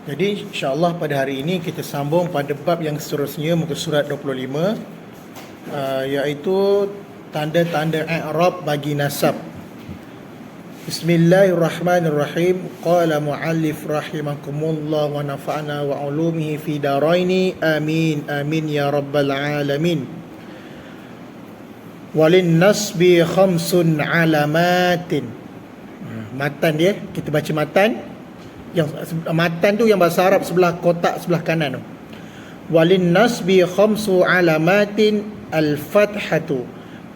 Jadi insya-Allah pada hari ini kita sambung pada bab yang seterusnya, muka surat 25, iaitu tanda-tanda i'rab bagi nasab. Bismillahirrahmanirrahim. Qala muallif rahimakumullah wa nafa'na wa ulumihi fi daraini. Amin amin ya rabbal alamin. Walin nasbi khamsun alamatin. Matan dia, kita baca matan. Yang matan tu yang bahasa Arab sebelah kotak sebelah kanan tu. Walin nasbi khamsu alamatin al-fathatu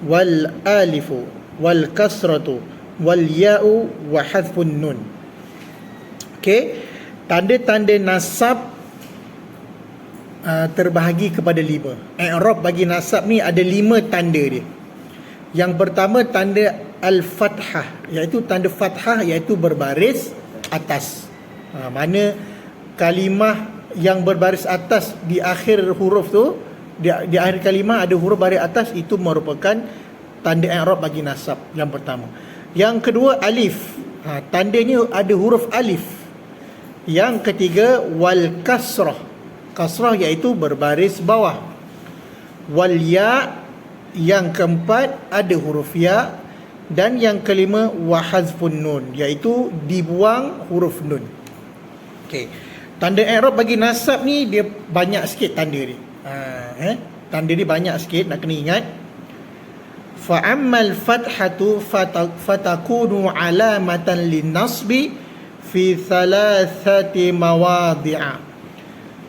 wal alifu wal kasratu wal ya'u wa hadfun nun. Okey, tanda-tanda nasab terbahagi kepada 5. I'rab bagi nasab ni ada 5 tanda dia. Yang pertama tanda al-fathah, iaitu tanda fathah, iaitu berbaris atas. Mana kalimah yang berbaris atas di akhir huruf tu, di akhir kalimah ada huruf baris atas, itu merupakan tanda i'rab bagi nasab yang pertama. Yang kedua alif, tandanya ada huruf alif. Yang ketiga wal kasrah, kasrah iaitu berbaris bawah. Wal ya, yang keempat ada huruf ya. Dan yang kelima wa hazfun nun, iaitu dibuang huruf nun. Okey, tanda i'rab bagi nasab ni dia banyak sikit tanda dia. Tanda dia banyak sikit, nak kena ingat. Fa ammal fathatu fatakunu alamatan linnasbi fi thalathati mawadhi'a.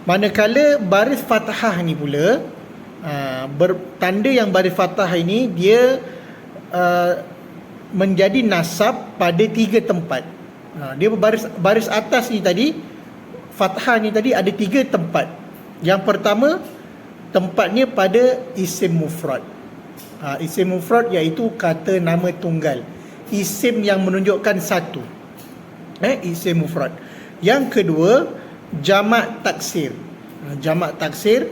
Manakala baris fathah ni pula, tanda yang baris fathah ini dia menjadi nasab pada 3 tempat. Dia baris atas ni tadi, fathah ni tadi ada 3 tempat. Yang pertama, tempatnya pada isim mufrad. Isim mufrad iaitu kata nama tunggal, isim yang menunjukkan satu. Isim mufrad. Yang kedua, jamak taksir. Jamak taksir.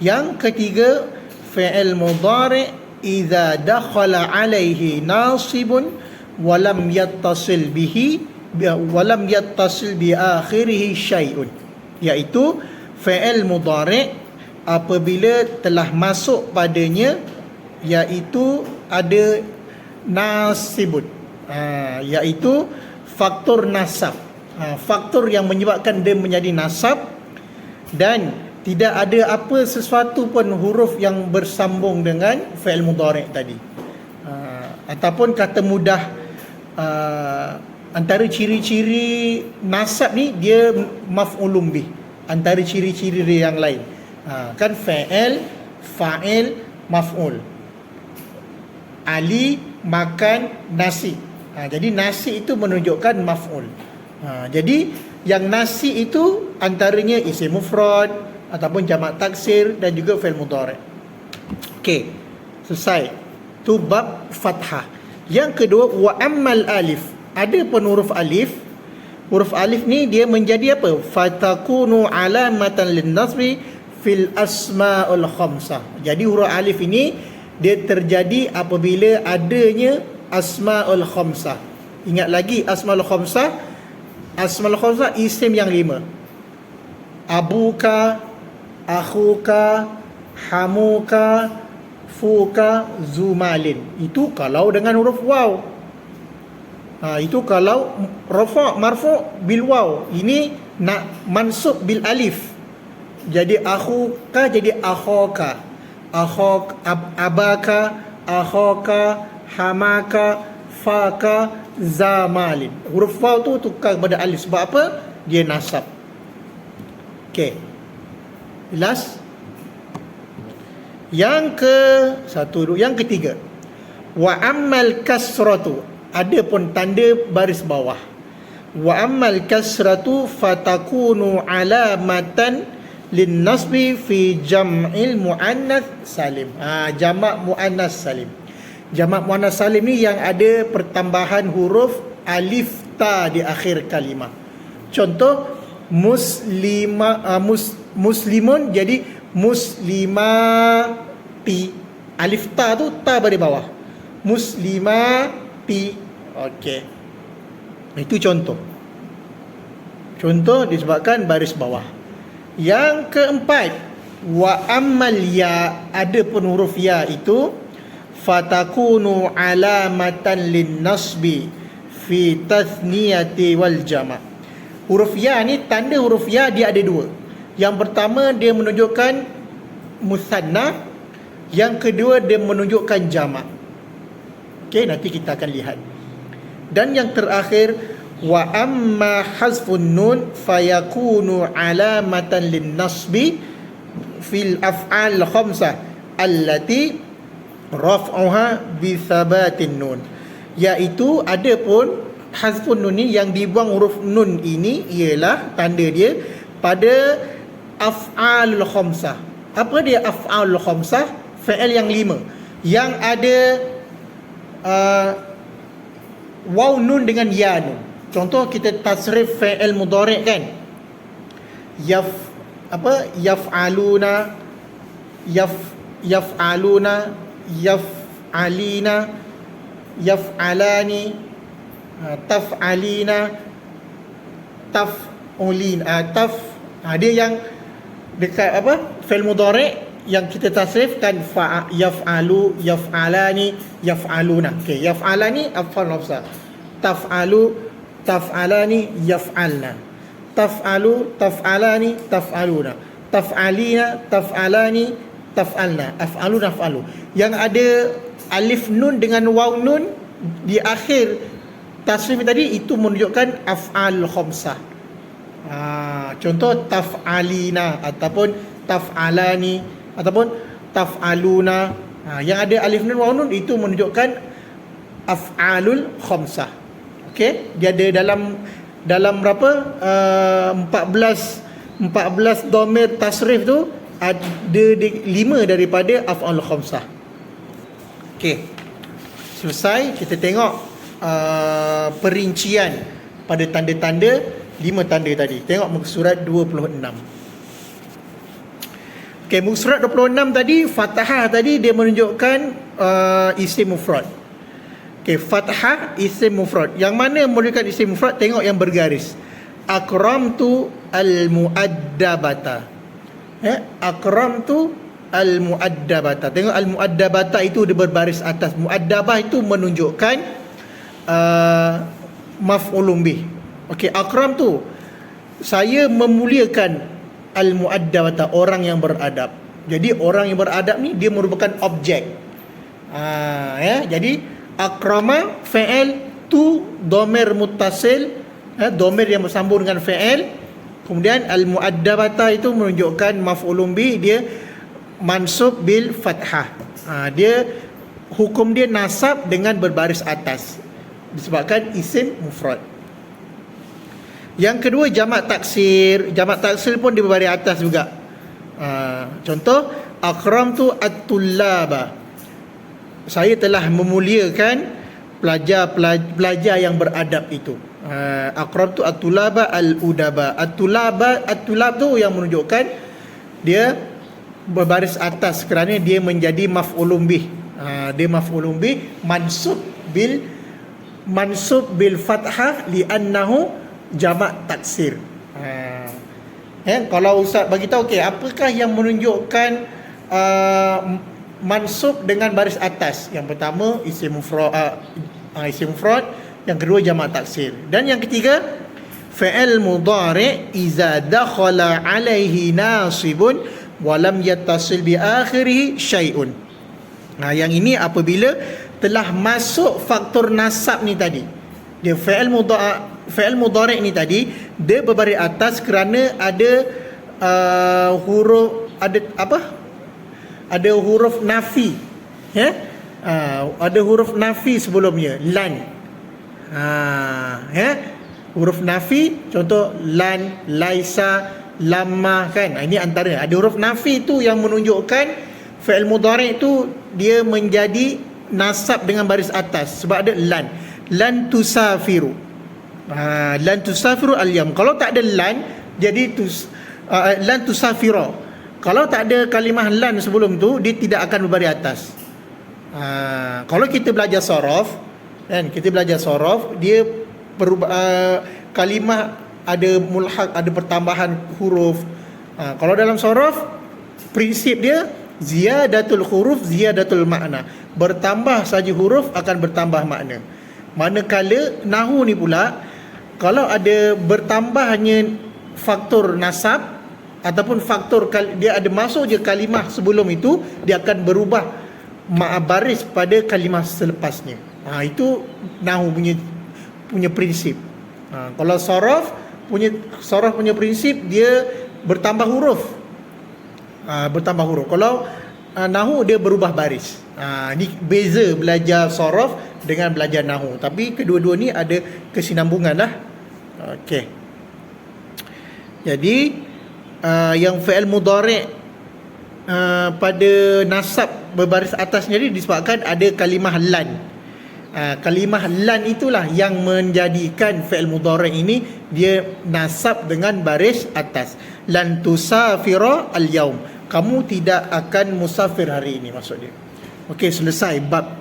Yang ketiga, fi'il mudhari' idza dakhala alaihi nasibun walam yattasil bihi walam yattasil bi akhirih syai'un, iaitu fi'il mudhari' apabila telah masuk padanya iaitu ada nasibun, iaitu faktor nasab, faktor yang menyebabkan dia menjadi nasab, dan tidak ada apa sesuatu pun huruf yang bersambung dengan fi'il mudhari' tadi. Ataupun kata mudah, antara ciri-ciri nasab ni dia maf'ulun bih, antara ciri-ciri dia yang lain. Kan fa'il, fa'il, maf'ul. Ali makan nasi. Jadi nasi itu menunjukkan maf'ul. Jadi yang nasi itu antaranya isim mufrad ataupun jamak taksir dan juga fi'il mudhari'. Okey, selesai. Tu bab fathah. Yang kedua wa ammal alif. Ada pun huruf alif. Huruf alif ni dia menjadi apa? Fatakunu alamatan linnasbi fil asma'ul khamsah. Jadi huruf alif ini dia terjadi apabila adanya asma'ul khamsah. Ingat lagi asma'ul khamsah. Asma'ul khamsah isim yang 5. Abuka, akhuka, hamuka, fuka, zumalin. Itu kalau dengan huruf waw. Itu kalau rafa' marfu' bil waw. Ini nak mansub bil alif. Jadi akhuka jadi akhaka, abaka, akhaka, hamaka, faka, zamalin. Huruf waw tu tukar kepada alif. Sebab apa? Dia nasab. Okey, jelas? Yang ketiga, wa ammal kasratu. Ada pun tanda baris bawah. Wa ammal kasratu fatakunu alamatan linnasbi fi jam'il muannats salim. Jamak muannats salim. Jamak muannats salim ni yang ada pertambahan huruf alif ta di akhir kalimah. Contoh muslimun jadi muslimati. Alif ta tu ta baris bawah. Muslimati. Okey. Itu contoh. Contoh disebabkan baris bawah. Yang keempat, wa ammal ya, ada pun huruf ya itu fatakunu alamatan lin nasbi fi tathniyati wal jama'. Huruf ya ni, tanda huruf ya dia ada dua. Yang pertama dia menunjukkan musanna, yang kedua dia menunjukkan jama'. Okey, nanti kita akan lihat. Dan yang terakhir, wa amma hazfun nun fayakunu alamatan lin nasbi fil af'al khamsah allati raf'uha bi thabatin nun. Iaitu ada pun hazfun nun ni, yang dibuang huruf nun ini ialah tanda dia pada af'alul khamsah. Apa dia af'alul khamsah? Fi'il yang 5 yang ada waw nun dengan ya nun. Contoh kita tasrif fi'il mudhari' kan, yaf'aluna, yaf'aluna, yaf'alina, yaf'alani, taf'alina, taf'ulin, dia yang dekat fi'il mudhari' yang kita tasrifkan yaf'alu, yaf'alani, yaf'aluna. Okey, yaf'alani af'al nafsa, taf'alu, taf'alani, yaf'alna, taf'alu, taf'alani, taf'aluna, taf'alina, taf'alani, taf'alna, af'alu, naf'alu. Yang ada alif nun dengan waw nun di akhir tasrif tadi, itu menunjukkan af'al khamsah. Contoh taf'alina ataupun taf'alani ataupun taf'aluna. Yang ada alif nun waw nun itu menunjukkan af'alul khamsah. Okey, dia ada dalam berapa 14 dhamir tasrif tu, ada 5 daripada af'al khamsah. Okey, selesai. Kita tengok perincian pada tanda-tanda 5 tanda tadi. Tengok muka surat 26. Okey, muka surat 26 tadi, fathah tadi dia menunjukkan isim mufrad. Okey, fathah isim mufrad. Yang mana menunjukkan isim mufrad? Tengok yang bergaris. Akramtu al-mu'addabata. Akramtu al-mu'addabata. Tengok al-mu'addabata itu dia berbaris atas. Mu'addabah itu menunjukkan maf'ulun bih. Okey, akramtu, saya memuliakan al-mu'addabata, orang yang beradab. Jadi orang yang beradab ni dia merupakan objek. Jadi akrama fi'il, tu dhamir muttasil, dhamir yang bersambung dengan fi'il. Kemudian al-mu'addabata itu menunjukkan maf'ulun bih, dia mansub bil fathah. Dia hukum dia nasab dengan berbaris atas disebabkan isim mufrad. Yang kedua jamak taksir. Jamak taksir pun dia berbaris atas juga. Contoh akramtu at-tullaba, saya telah memuliakan pelajar yang beradab itu. Akramtu at-tullaba al-udaba. At-tullab tu yang menunjukkan dia berbaris atas kerana dia menjadi maf'ulun bih. Dia maf'ulun bih mansub bil fathah li'annahu jamak taksir. Kalau ustaz bagi tahu, okey, apakah yang menunjukkan mansub dengan baris atas? Yang pertama isim mufrad, yang kedua jamak taksir, dan yang ketiga fi'il mudhari' iza dakhala alaihi nasibun wa lam yattasil bi akhirih syai'un. Yang ini apabila telah masuk faktor nasab ni tadi. Dia fi'il mudhari' ni tadi dia berbaris atas kerana ada huruf, ada huruf nafi, ada huruf nafi sebelumnya, lan. Huruf nafi, contoh lan, laisa, lamma kan. Ini antara ada huruf nafi tu yang menunjukkan fi'il mudhari' tu dia menjadi nasab dengan baris atas sebab ada lan. Lan tusafiru. Lan tusafiru al-yam. Kalau tak ada lan, jadi lan tusafira. Kalau tak ada kalimah lan sebelum tu, dia tidak akan berbaris atas. Kalau kita belajar sorof, kan, kita belajar sorof, dia kalimah ada mulhaq, ada pertambahan huruf. Kalau dalam sorof, prinsip dia ziyadatul huruf, ziyadatul makna. Bertambah saja huruf akan bertambah makna. Manakala nahu ni pula, kalau ada bertambahnya faktor nasab ataupun faktor dia ada masuk je kalimah sebelum itu, dia akan berubah baris pada kalimah selepasnya. Itu nahu punya prinsip. Kalau sorof punya prinsip, dia bertambah huruf. Bertambah huruf. Kalau nahu, dia berubah baris. Ni beza belajar sorof dengan belajar nahu. Tapi kedua-dua ni ada kesinambungan lah. Okey. Jadi yang fi'il mudhari' pada nasab berbaris atasnya ni disebabkan ada kalimah lan. Kalimah lan itulah yang menjadikan fi'il mudhari' ini dia nasab dengan baris atas. Lan tusafira al-yaum. Kamu tidak akan musafir hari ini, maksud dia. Okey, selesai bab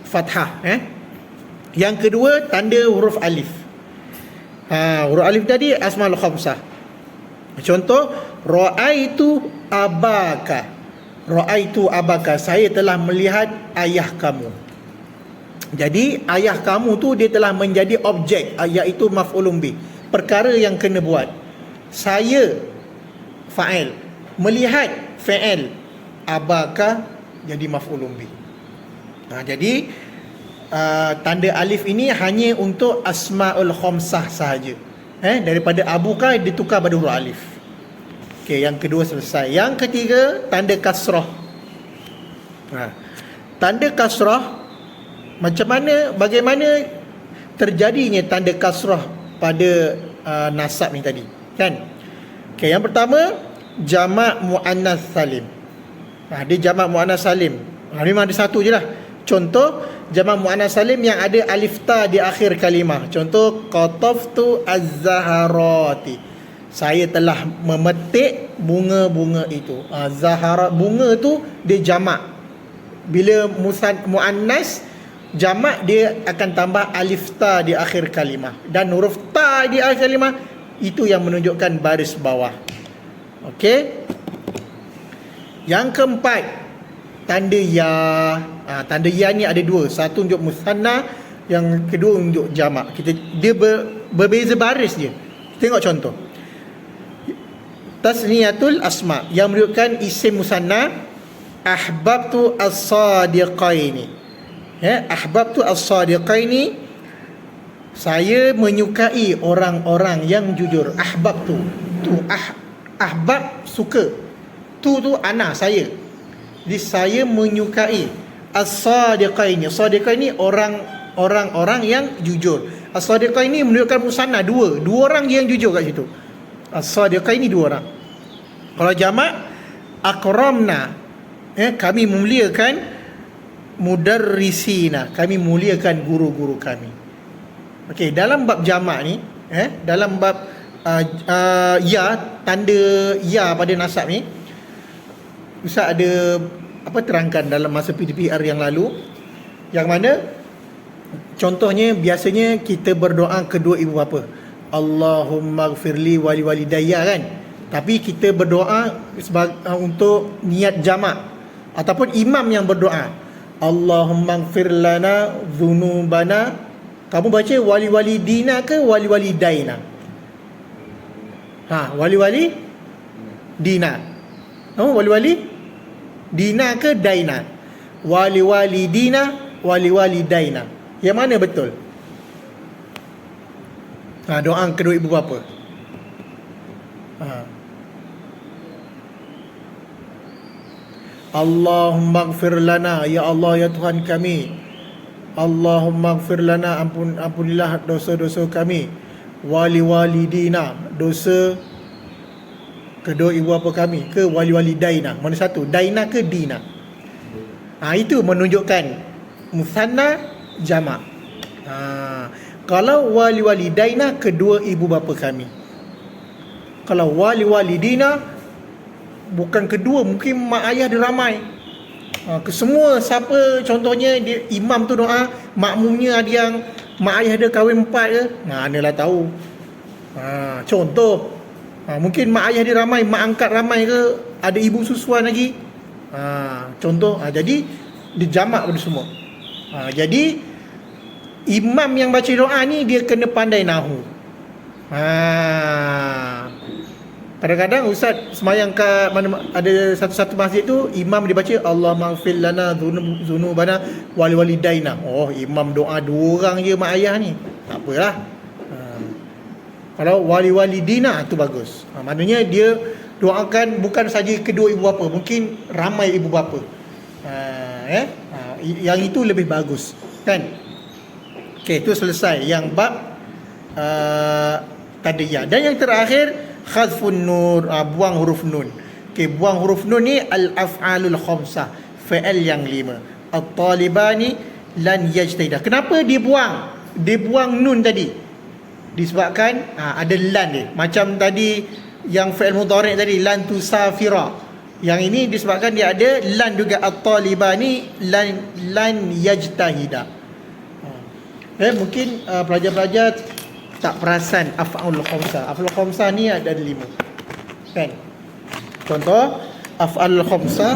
fathah. Yang kedua, tanda huruf alif. Huruf alif tadi asmaul khamsah. Contoh, ra'aitu abaka. Ra'aitu abaka, saya telah melihat ayah kamu. Jadi ayah kamu tu dia telah menjadi objek, iaitu maf'ulun bih, perkara yang kena buat. Saya fa'il, melihat fa'il, abaka jadi maf'ulun bih. Jadi tanda alif ini hanya untuk asmaul khamsah sahaja. Daripada abuka ditukar pada huruf alif. Okey, yang kedua selesai. Yang ketiga, tanda kasrah. Tanda kasrah, bagaimana terjadinya tanda kasrah pada nasab ni tadi, kan? Okey, yang pertama, jamak muannas salim. Dia jamak muannas salim. Memang ada satu je lah. Contoh, jamak muannas salim yang ada alif ta di akhir kalimah. Contoh, qataftu az-zaharati. Saya telah memetik bunga-bunga itu. Zahara, bunga tu dia jamak. Bila muannas jamak, dia akan tambah alif ta di akhir kalimah. Dan huruf ta di akhir kalimah itu yang menunjukkan baris bawah. Okey. Yang keempat, tanda ya. Tanda ya ni ada dua. Satu untuk musanna, yang kedua untuk jamak. Dia berbeza baris je. Tengok contoh. Tasniyatul asma yang menunjukkan isim musanna, ahbabtu as-sadiqaini. Ahbabtu as-sadiqaini, saya menyukai orang-orang yang jujur. Ahbabtu tu ahbab suka, tu ana saya. Jadi saya menyukai as-sadiqaini. As-sadiqaini orang-orang yang jujur. As-sadiqaini menunjukkan musanna, dua orang yang jujur kat situ. As-sadiqaini dua orang. Kalau jamak, akramna, kami memuliakan mudarrisina, kami muliakan guru-guru kami. Okey, dalam bab jamak ni, dalam bab ya, tanda ya pada nasab ni, Ustaz ada terangkan dalam masa PDPR yang lalu, yang mana contohnya biasanya kita berdoa kedua ibu bapa, Allahumma gfirli wali walidayya, kan? Tapi kita berdoa untuk niat jamak, ataupun imam yang berdoa, Allahumma gfir lana dhunubana. Kamu baca wali walidina ke wali walidaina? Wali wali dina. Wali wali dina ke daina? Wali walidina, wali walidaina. Yang mana betul? Doa kedua ibu bapa. Allahumma gfir lana, ya Allah, ya Tuhan kami. Allahumma gfir lana, ampunilah dosa-dosa kami. Wali walidina, dosa kedua ibu bapa kami. Ke wali walidaina, mana satu? Daina ke dina? Itu menunjukkan musanna jamak. Kalau wali walidaina, kedua ibu bapa kami. Kalau wali walidina, bukan kedua, mungkin mak ayah dia ramai. Semua siapa, contohnya dia imam tu doa, makmumnya ada yang mak ayah dia kahwin 4 ke? Manalah tahu. Contoh, mungkin mak ayah dia ramai, mak angkat ramai ke, ada ibu susuan lagi. Contoh, jadi dijamak pada semua. Jadi imam yang baca doa ni dia kena pandai nahu. Kadang-kadang ustaz semayang kat mana ada satu-satu masjid tu, imam dia baca Allahumma ighfir lana dzunubana wal walidaina. Oh, imam doa 2 orang je mak ayah ni. Tak apalah. Kalau wali walidina tu bagus. Maknanya dia doakan bukan saja kedua ibu bapa, mungkin ramai ibu bapa. Yang itu lebih bagus, kan? Okey, itu selesai yang bab tanda ya. Dan yang terakhir khadfun nur, buang huruf nun. Okey, buang huruf nun ni al-af'alul khamsah, fi'il yang 5. At-talibani lan yajtahida. Kenapa dia buang? Dia buang nun tadi. Disebabkan ada lan dia. Macam tadi yang fi'il mudhari' tadi, lan tusafira. Yang ini disebabkan dia ada lan juga, at-talibani lan yajtahida. Mungkin pelajar-pelajar tak perasan af'alul khamsah. Af'alul khamsah ni ada 5. Kan? Contoh af'alul khamsah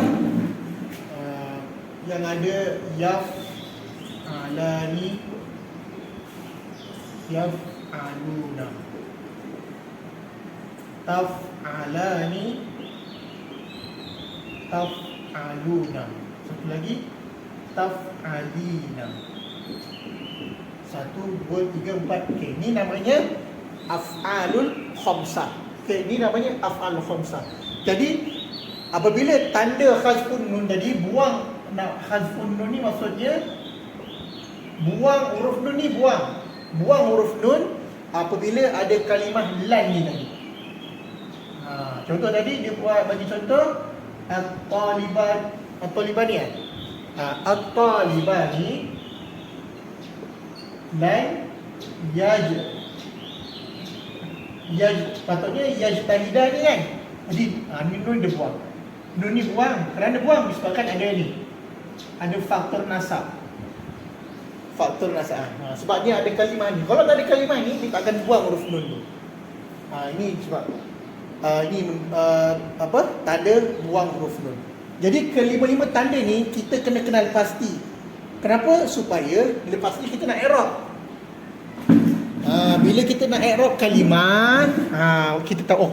yang ada yaf'alani, yaf'aluna, taf'alani, taf'aluna. Satu lagi taf'alina. 1, 2, 3, 4. Okey, ni namanya af'alul khamsah. Okey, ni namanya af'alul khamsah. Jadi apabila tanda khazfun nun tadi, buang khazfun nun ni maksudnya buang huruf nun ni, buang huruf nun apabila ada kalimah lan ni tadi. Contoh tadi dia buat bagi contoh at-talibani kan? At-talibani lan patutnya yajtahida ni kan. Jadi nun dia buang. Nun ni buang. Kerana buang disebabkan ada ni, ada faktor nasab. Sebabnya ada kalimah ni. Kalau tak ada kalimah ni, dia tak akan buang huruf nun tu. Ini sebab tanda buang huruf nun. Jadi kelima-lima tanda ni kita kena kenal pasti. Kenapa? Supaya bila pasti kita nak i'rab. Bila kita nak i'rab kalimah, kita tahu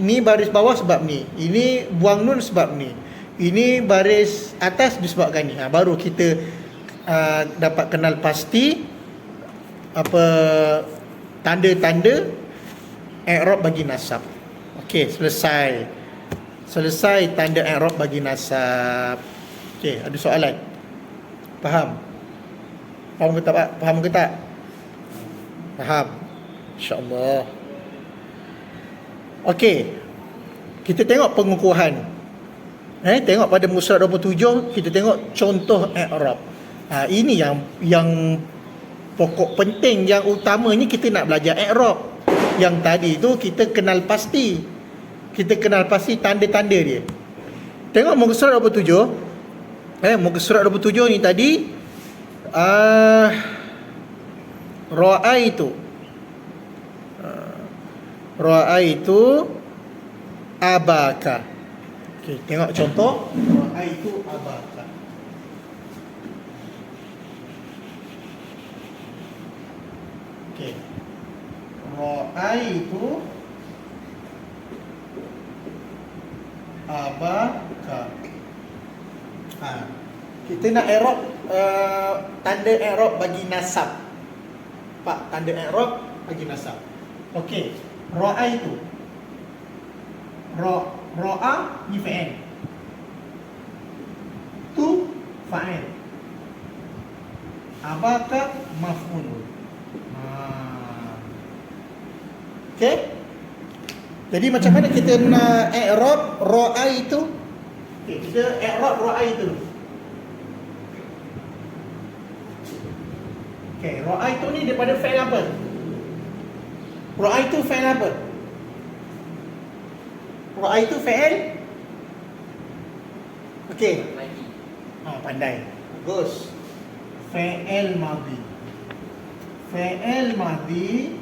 ni baris bawah sebab ni, ini buang nun sebab ni, ini baris atas disebabkan ni. Baru kita dapat kenal pasti apa tanda-tanda i'rab bagi nasab. Okey, selesai tanda i'rab bagi nasab. Okey, ada soalan? Faham ke tak? Faham. InsyaAllah. Okey, kita tengok pengukuhan. Tengok pada muka surat 27, kita tengok contoh i'rab. Ini yang pokok penting, yang utamanya kita nak belajar i'rab. Yang tadi tu kita kenal pasti. Tanda-tanda dia. Tengok muka surat 27. Muka surat 27 ni tadi Ra'aitu abaka. Okey, tengok contoh Ra'aitu abaka. Okey. Ra'aitu abaka. Kita nak i'rab tanda i'rab bagi nasab. Tanda i'rab bagi nasab. Okey, ra'aitu. Ra'a ni fa'il. Tu fa'il. Abaka maf'ul. Okey? Jadi macam mana kita nak i'rab ra'aitu? Okey, kita i'rab ra'aitu. Okey, ra'aitu ni daripada fi'il apa? Ra'aitu fi'il apa? Ra'aitu fi'il? Okey. Pandai. Bagus. fi'il madhi. Fi'il madhi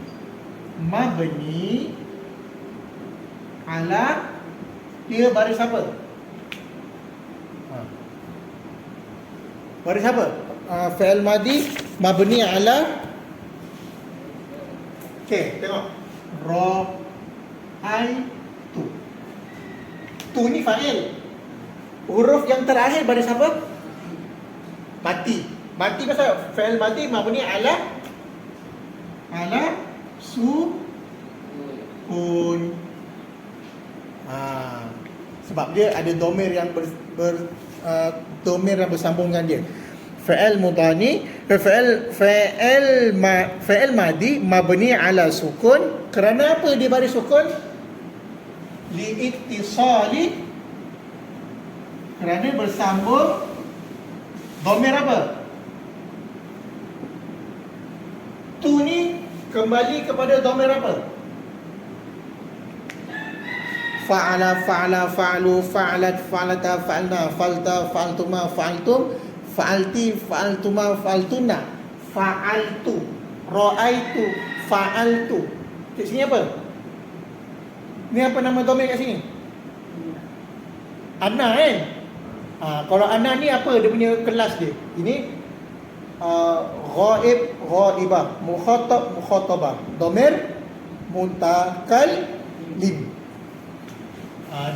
mabni ala, dia baris apa? Baris apa? Fi'il madhi mabni ala. Okey, tengok. Ra'aitu. Tu ni fa'il. Huruf yang terakhir baris apa? Mati. Mati pasal fi'il madhi mabni ala sukun. Sebab dia ada domir yang domir yang bersambung dengan dia. Fi'il mudhari, fi'il madhi mabni ala sukun. Kerana apa dia baris sukun? Li'ittisali, kerana bersambung domir apa? Tu ni kembali kepada domir apa? Fa'ala, fa'ala, fa'alu, fa'alat, fa'alata, fa'alna, fa'alta, fa'altuma, fa'altum, fa'alti, fa'altuma, fa'altuna, fa'altu, ra'aitu, fa'altu. Kat sini apa? Ni apa nama domir kat sini? Ana kan? Kalau ana ni apa dia punya kelas dia? Ini ghaib, ghaibah, mukhatab, mukhatabah, domir mutakallim.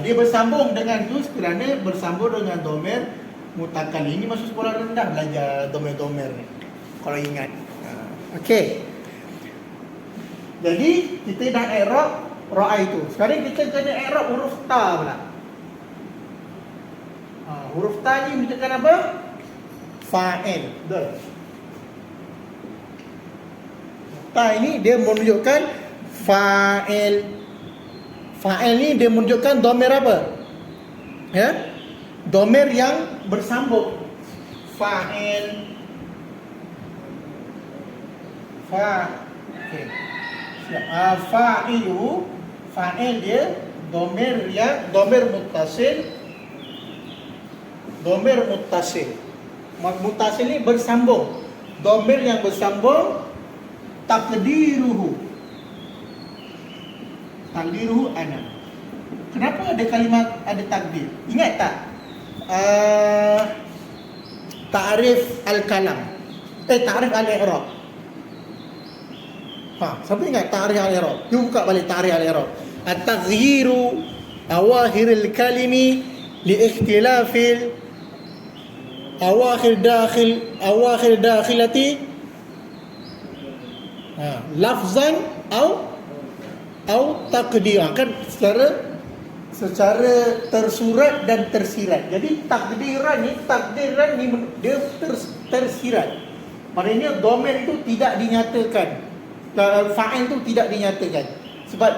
Dia bersambung dengan tu kerana bersambung dengan domir mutakallim. Ini masuk sekolah rendah belajar domir-domir ni, kalau ingat. Okey. Jadi kita dah i'rab ra'aitu. Sekarang kita kena i'rab huruf ta pula. Huruf ta ni menunjukkan apa? Fa'il. Betul. Ta ini dia menunjukkan fa'il. Fa'il ni dia menunjukkan domir apa? Ya? Domir yang bersambung. Fa'il. Okey. Fa'ilu, fa'il dia domir yang domir muttasil. Domir muttasil. Muttasil ni bersambung. Domir yang bersambung, takdiruhu. Takdiruhu ana. Kenapa ada kalimat ada takdir? Ingat tak? Ta'rif al-kalam. Ta'rif al-i'rab. Siapa ingat ta'rif al-i'rab? Cuba buka balik ta'rif al-i'rab. At-taghyiru awakhiril kalimi li ikhtilafil awakhir dakhilati lafzan au taqdiran, kan secara tersurat dan tersirat. Jadi takdiran ni dia tersirat. Maknanya domir itu tidak dinyatakan. Fa'il itu tidak dinyatakan. Sebab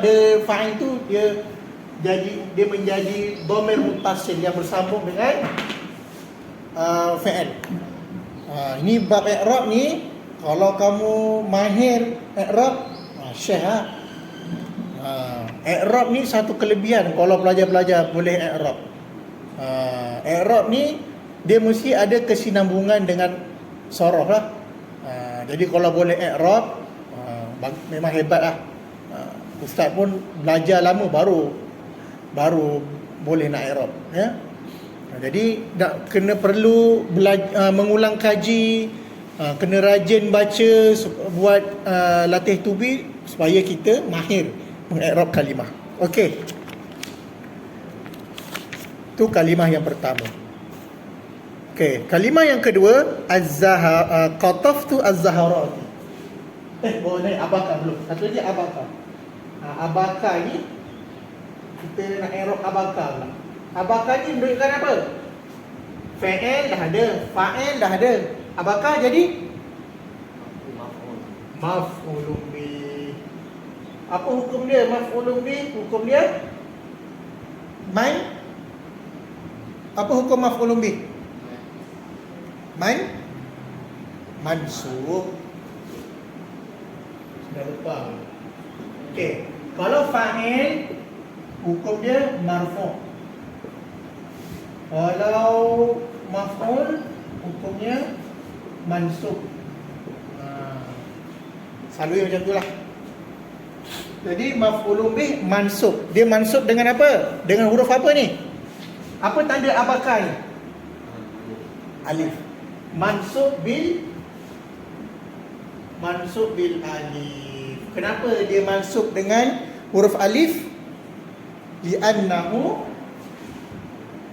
fa'il itu dia menjadi domir muttasil yang bersambung dengan fi'il. Ini bab i'rab ni, kalau kamu mahir i'rab, syekh i'rab ni satu kelebihan kalau pelajar-pelajar boleh i'rab. I'rab ni dia mesti ada kesinambungan dengan sorof lah. Jadi kalau boleh i'rab, memang hebat lah. Ustaz pun belajar lama baru boleh nak i'rab, ya. Jadi kena perlu mengulang kaji, kena rajin baca, buat latih tubi supaya kita mahir mengi'rab kalimah. Okey. Itu kalimah yang pertama. Okey, kalimah yang kedua, qataftu az-zaharati. Boleh abaka belum. Satu lagi abaka. Abaka ni kita nak i'rab abaka pula. Abaka ni menunjukkan apa? Fi'il dah ada, fa'il dah ada. Abaka jadi maf'ulun bih. Apa hukum dia? Maf'ulun bih, hukum dia apa hukum maf'ulun bih? Mansub. Sudah lupa. Okey, kalau fa'il hukum dia marfu'. Kalau maf'ul hukumnya mansub. Selalu macam itulah. Jadi maf'ulun bih mansub. Dia mansub dengan apa? Dengan huruf apa ni? Apa tanda abakar ni? Alif. Mansub bil alif. Kenapa dia mansub dengan huruf alif? Li'annahu.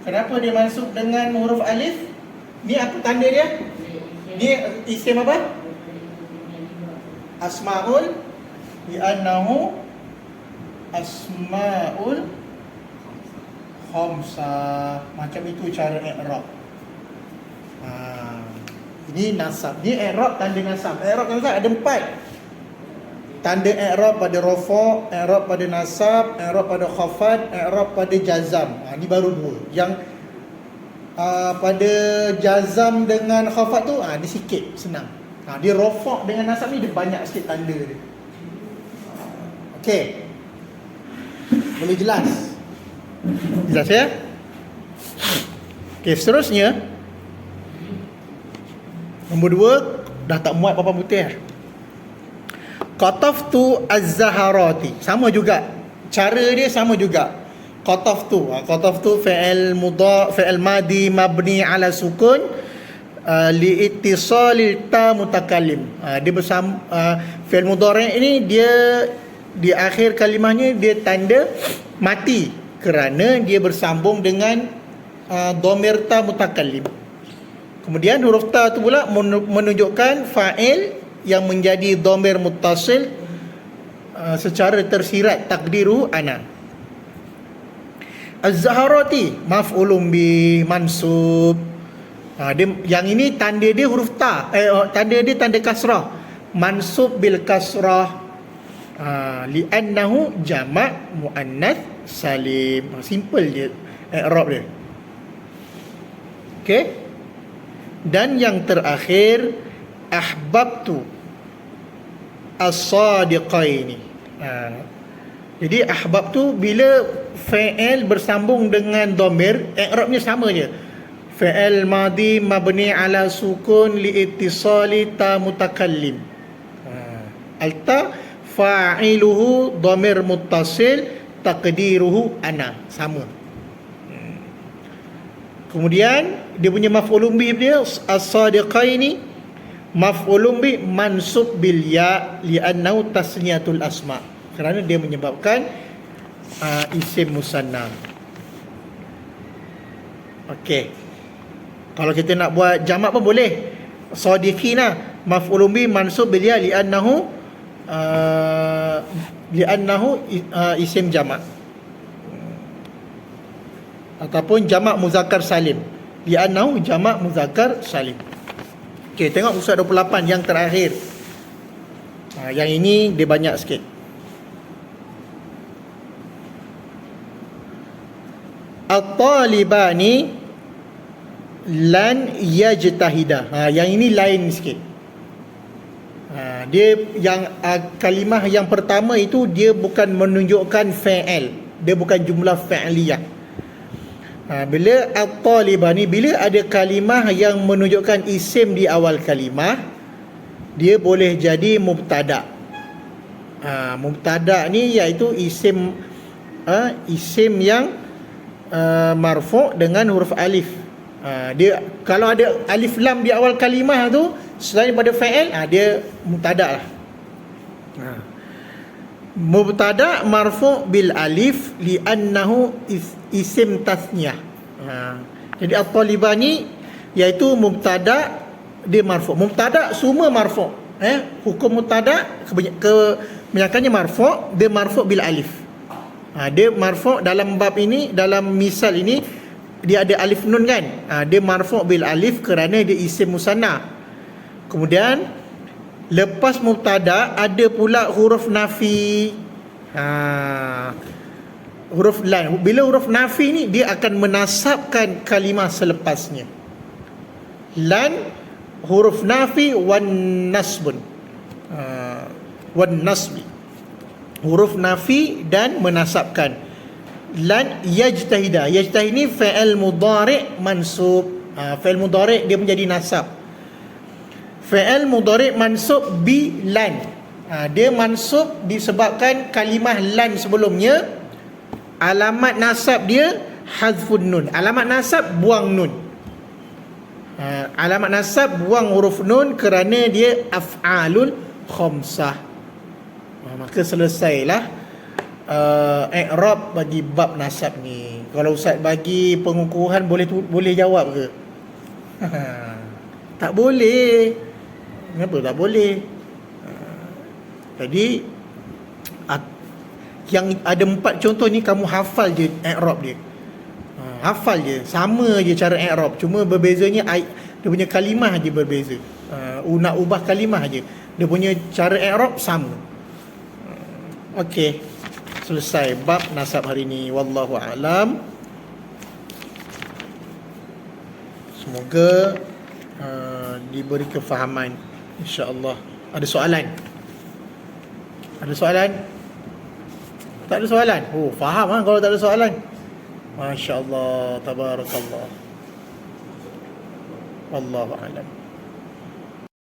Kenapa dia mansub dengan huruf alif? Ni apa tanda dia? Ni isim apa? Asmaul. Li'annahu asmaul khamsah. Macam itu cara i'rab. Ini nasab. Ni i'rab tanda nasab. I'rab ada 4. Tanda i'rab pada rafa', i'rab pada nasab, i'rab pada khafad, i'rab pada jazam. Ni baru 2. Yang pada jazam dengan khafad tu dia sikit, senang. Dia rafa' dengan nasab ni dia banyak sikit tanda dia. Okey. Boleh jelas? Jelas ya? Okey, seterusnya nombor 2 dah tak muat papan putih. Qataftu az-zaharati. Sama juga. Cara dia sama juga. Qataftu fi'il madi mabni ala sukun li ittisalil ta mutakallim. Dia bersama fi'il mudhari' ini dia di akhir kalimahnya dia tanda mati kerana dia bersambung dengan dhamir ta mutakallim. Kemudian huruf ta tu pula menunjukkan fa'il yang menjadi dhamir muttasil secara tersirat, takdiru ana. Az-zaharati maf'ulun bi mansub. Yang ini tanda dia huruf ta, tanda dia tanda kasrah, mansub bil kasrah. Li'annahu jama' muannats salim. Simple je i'rab dia. Okey. Dan yang terakhir ahbabtu as-sadiqaini. Jadi ahbabtu bila fi'il bersambung dengan dhamir, i'rabnya sama je. Fi'il madi mabni ala sukun liittisali ta mutakallim. Alta fa'iluhu dhamir muttasil taqdiruhu ana. Sama. Kemudian dia punya maf'ulun bih dia as-sadiqaini maf'ulun bih mansub bil ya li'annahu tasniyatul asma. Kerana dia menyebabkan isim musanna. Okey. Kalau kita nak buat jamak pun boleh. Sadiqina maf'ulun bih mansub bil ya li'annahu isim jamak. Ataupun jamak muzakkar salim li'annahu jamak muzakkar salim. Okey, tengok usaha 28 yang terakhir. Yang ini dia banyak sikit. At-talibani lan yajtahida. Yang ini lain sikit. Dia yang kalimah yang pertama itu dia bukan menunjukkan fa'il, dia bukan jumlah fa'liyah. Bila at-talibani, bila ada kalimah yang menunjukkan isim di awal kalimah, dia boleh jadi mubtada'. Mubtada' ni iaitu isim yang marfu' dengan huruf alif. Dia kalau ada alif lam di awal kalimah tu selain daripada fa'il, dia mubtada' lah. Mubtada' marfu' bil alif li'annahu isim tasniyah. Jadi at-talibani iaitu mubtada' dia marfu'. Mubtada' semua marfu'. Hukum mubtada' kebanyakannya marfu', dia marfu' bil alif. Dia marfu' dalam bab ini, dalam misal ini dia ada alif nun kan. Dia marfu' bil alif kerana dia isim musanna. Kemudian lepas mubtada' ada pula huruf nafi. Huruf lan. Bila huruf nafi ni dia akan menasabkan kalimah selepasnya. Lan huruf nafi wan nasbun. Wan nasbi. Huruf nafi dan menasabkan. Lan yajtahida. Yajtahid ni fi'il mudhari' mansub. Fi'il mudhari' dia menjadi nasab. Fi'il mudhari' mansub bi lan. Dia mansub disebabkan kalimah lan sebelumnya. Alamat nasab dia hazfun nun. Alamat nasab buang nun. Alamat nasab buang huruf nun kerana dia af'alul khamsah. Maka selesailah i'rab bagi bab nasab ni. Kalau ustaz bagi pengukuhan boleh jawab ke? Tak boleh. Kenapa tak boleh? Jadi yang ada 4 contoh ni kamu hafal je i'rab dia. Hafal je, sama je cara i'rab, cuma berbezanya dia punya kalimah je berbeza. Nak ubah kalimah je. Dia punya cara i'rab sama. Okey. Selesai bab nasab hari ni. Wallahu a'lam. Semoga diberi kefahaman, insya-Allah. Ada soalan? Ada soalan? Tak ada soalan? Oh, faham kalau tak ada soalan. Masya-Allah, tabarakallah. Wallahu a'lam.